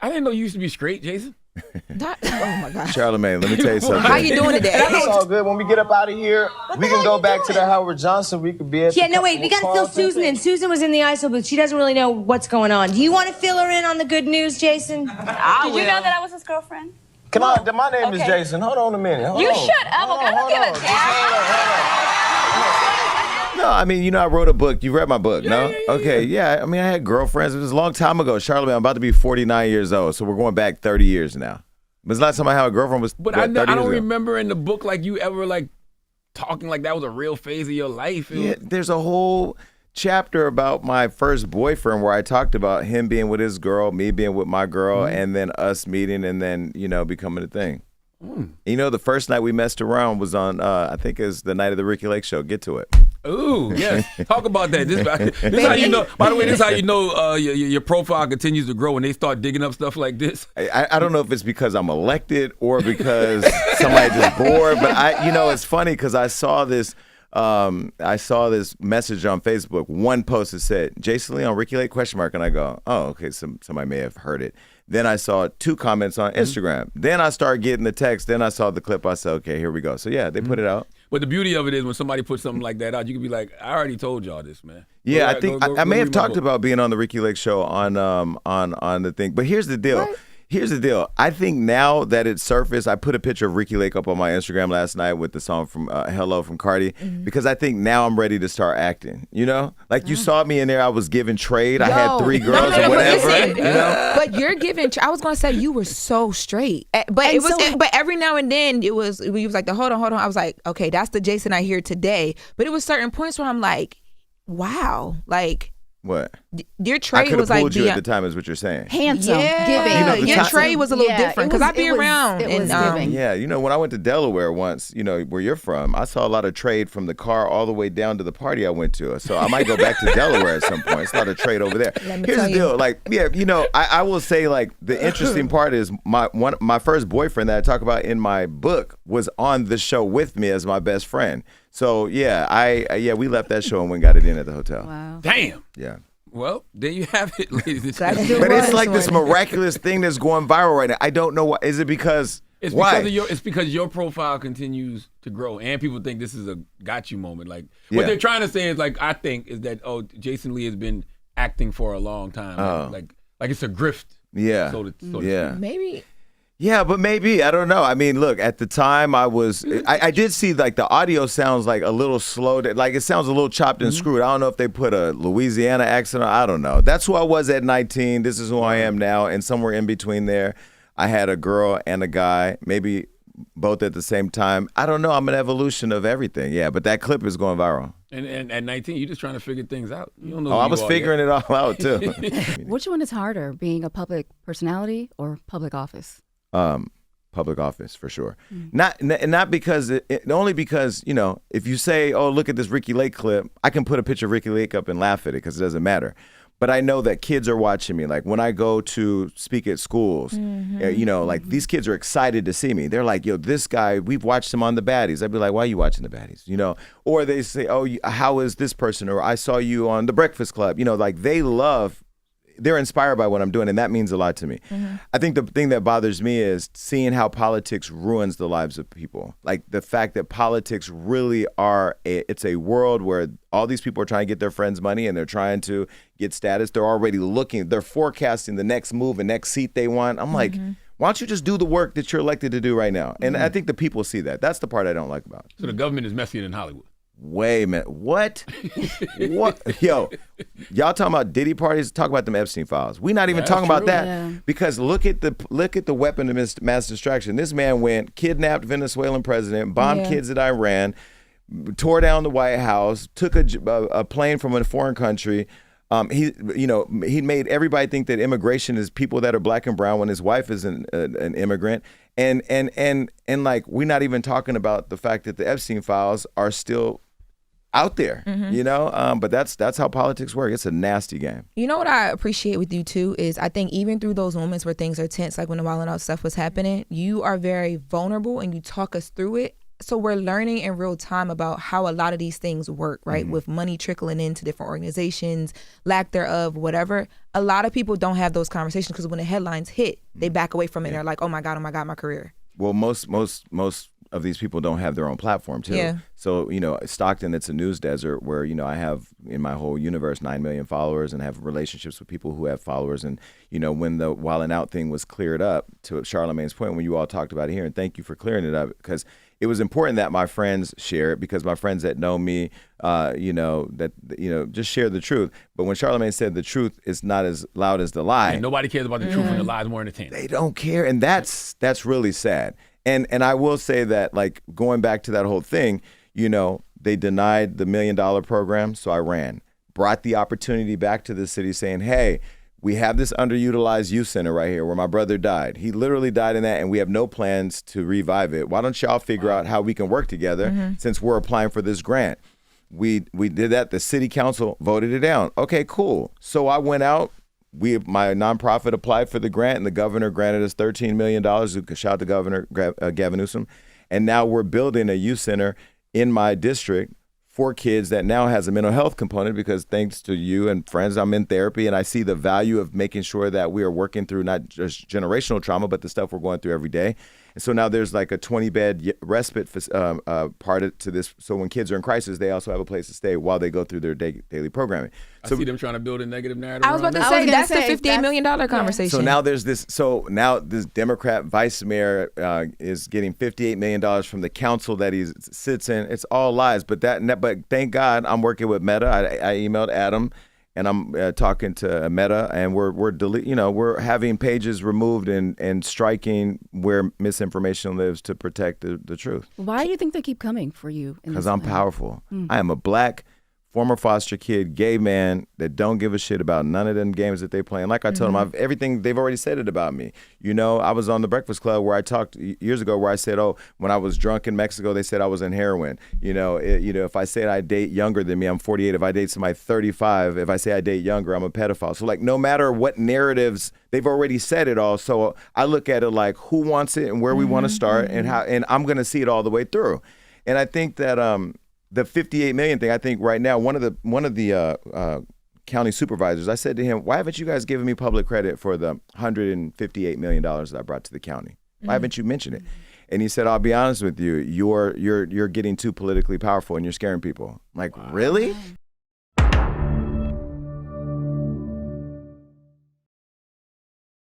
didn't know you used to be straight, Jason. Oh my God. Charlamagne, let me tell you something. How you doing today? It's all good. When we get up out of here, we can go back to the Howard Johnson. We could be at Yeah, no, wait. We got to fill Susan in. Susan was in the ISO booth. She doesn't really know what's going on. Do you want to fill her in on the good news, Jason? Did you know that I was his girlfriend? Come on, my name is Jason. Hold on a minute. Hold You on. shut up. Okay, I don't give a damn. No, I mean, I wrote a book. You read my book, no? Okay, yeah. I mean, I had girlfriends. It was a long time ago. Charlamagne, I'm about to be 49 years old, so we're going back 30 years now. But the last time I had a girlfriend was But what, 30 I don't years ago? remember in the book like you ever like talking like that was a real phase of your life. Yeah, there's a whole chapter about my first boyfriend where I talked about him being with his girl, me being with my girl, and then us meeting and then, becoming a thing. The first night we messed around was on, I think it's the night of the Ricky Lake show. Get to it. Ooh, yes. Talk about that. This how you know. By the way, this is how you know your profile continues to grow when they start digging up stuff like this. I don't know if it's because I'm elected or because somebody just bored, but it's funny because I saw this message on Facebook. One post that said, Jason Lee on Ricky Lake ? And I go, oh, okay, somebody may have heard it. Then I saw 2 comments on Instagram. Then I started getting the text. Then I saw the clip. I said, okay, here we go. So, yeah, they put it out. But the beauty of it is when somebody puts something like that out, you can be like, I already told y'all this, man. Yeah, I think I may have talked about being on the Ricky Lake show on the thing. But here's the deal. What? Here's the deal. I think now that it's surfaced, I put a picture of Ricky Lake up on my Instagram last night with the song from Hello from Cardi, because I think now I'm ready to start acting. Like you saw me in there, I was giving trade. I had 3 girls or whatever. Listen, But you're giving. I was gonna say you were so straight, but it was. But every now and then we was like, hold on. I was like, okay, that's the Jason I hear today. But it was certain points where I'm like, wow, like. What? Your trade was like I could have pulled you at the time, is what you're saying. Handsome, giving. Your trade was a little different because I be around. It was giving. Yeah, when I went to Delaware once, where you're from, I saw a lot of trade from the car all the way down to the party I went to. So I might go back to Delaware at some point. It's a lot of trade over there. Here's the deal. Like, yeah, I will say, like, the interesting part is my first boyfriend that I talk about in my book was on the show with me as my best friend. So yeah, we left that show and went and got it in at the hotel. Wow. Damn. Yeah. Well, there you have it, ladies and gentlemen. But it's like this miraculous thing that's going viral right now. I don't know why. Is it because why? It's because your profile continues to grow, and people think this is a got you moment. Like what they're trying to say is like I think is that Jason Lee has been acting for a long time. Like it's a grift. Yeah. So to yeah. speak. Maybe. Yeah, but maybe, I don't know. I mean, look, at the time I did see like the audio sounds like a little slow, like it sounds a little chopped and screwed. I don't know if they put a Louisiana accent on, I don't know. That's who I was at 19. This is who I am now. And somewhere in between there, I had a girl and a guy, maybe both at the same time. I don't know. I'm an evolution of everything. Yeah, but that clip is going viral. And at 19, you're just trying to figure things out. You don't know. I was figuring it all out too. Which one is harder, being a public personality or public office? Public office for sure. Not because only because if you say, oh, look at this Ricky Lake clip, I can put a picture of Ricky Lake up and laugh at it because it doesn't matter. But I know that kids are watching me. Like when I go to speak at schools, like these kids are excited to see me. They're like, yo, this guy, we've watched him on The Baddies. I'd be like, why are you watching The Baddies? Or they say, oh, how is this person? Or I saw you on The Breakfast Club. Like they're inspired by what I'm doing, and that means a lot to me. I think the thing that bothers me is seeing how politics ruins the lives of people. Like the fact that politics really it's a world where all these people are trying to get their friends' money and they're trying to get status. They're already they're forecasting the next move and next seat they want. I'm like, why don't you just do the work that you're elected to do right now? And I think the people see that. That's the part I don't like about it. So the government is messier than Hollywood. Wait a minute. What? What? Yo, y'all talking about Diddy parties? Talk about them Epstein files. We're not even talking about that because look at the weapon of mass destruction. This man kidnapped Venezuelan president, bombed kids at Iran, tore down the White House, took a plane from a foreign country. He made everybody think that immigration is people that are black and brown when his wife is an immigrant. And like we're not even talking about the fact that the Epstein files are still out there, but that's how politics work. It's a nasty game. You know what I appreciate with you too is I think even through those moments where things are tense, like when the Wild 'N Out stuff was happening, you are very vulnerable and you talk us through it. so we're learning in real time about how a lot of these things work, right? With money trickling into different organizations, lack thereof, whatever. A lot of people don't have those conversations because when the headlines hit, they back away from it. And they're like, oh my God, my career. Well, most of these people don't have their own platform too. Yeah. So, Stockton, it's a news desert where, I have in my whole universe 9 million followers and have relationships with people who have followers. And, when the Wild 'N Out thing was cleared up, to Charlamagne's point, when you all talked about it here, and thank you for clearing it up, because it was important that my friends share it, because my friends that know me, just share the truth. But when Charlamagne said the truth is not as loud as the lie. And nobody cares about the truth when the lie is more entertaining. They don't care. And that's really sad. And I will say that, like, going back to that whole thing, they denied the $1 million program, so I ran. Brought the opportunity back to the city saying, hey, we have this underutilized youth center right here where my brother died. He literally died in that, and we have no plans to revive it. Why don't y'all figure out how we can work together since we're applying for this grant? We did that. The city council voted it down. Okay, cool. So I went out. My nonprofit applied for the grant, and the governor granted us $13 million. Shout out to Governor Gavin Newsom. And now we're building a youth center in my district for kids that now has a mental health component, because thanks to you and friends, I'm in therapy, and I see the value of making sure that we are working through not just generational trauma, but the stuff we're going through every day. And so now there's like a 20-bed respite part to this. So when kids are in crisis, they also have a place to stay while they go through their daily programming. So I see them trying to build a negative narrative. I was about to say, that's the $58 million conversation. So now there's this. So now this Democrat vice mayor is getting $58 million from the council that he sits in. It's all lies. But thank God I'm working with Meta. I emailed Adam. And I'm talking to Meta, and we're having pages removed and striking where misinformation lives to protect the truth. Why do you think they keep coming for you? Because I'm powerful. I am a black, former foster kid, gay man that don't give a shit about none of them games that they play. And like I told them, everything, they've already said it about me. I was on the Breakfast Club where I talked years ago where I said, when I was drunk in Mexico, they said I was on heroin. If I said I date younger than me, I'm 48. If I date somebody 35, if I say I date younger, I'm a pedophile. So like, no matter what narratives, they've already said it all. So I look at it like who wants it and where we want to start and how, and I'm going to see it all the way through. And I think that, the 58 million thing, I think right now, one of the county supervisors, I said to him, why haven't you guys given me public credit for the $158 million that I brought to the county? Why haven't you mentioned it? And he said, I'll be honest with you, you're getting too politically powerful and you're scaring people. I'm like, really?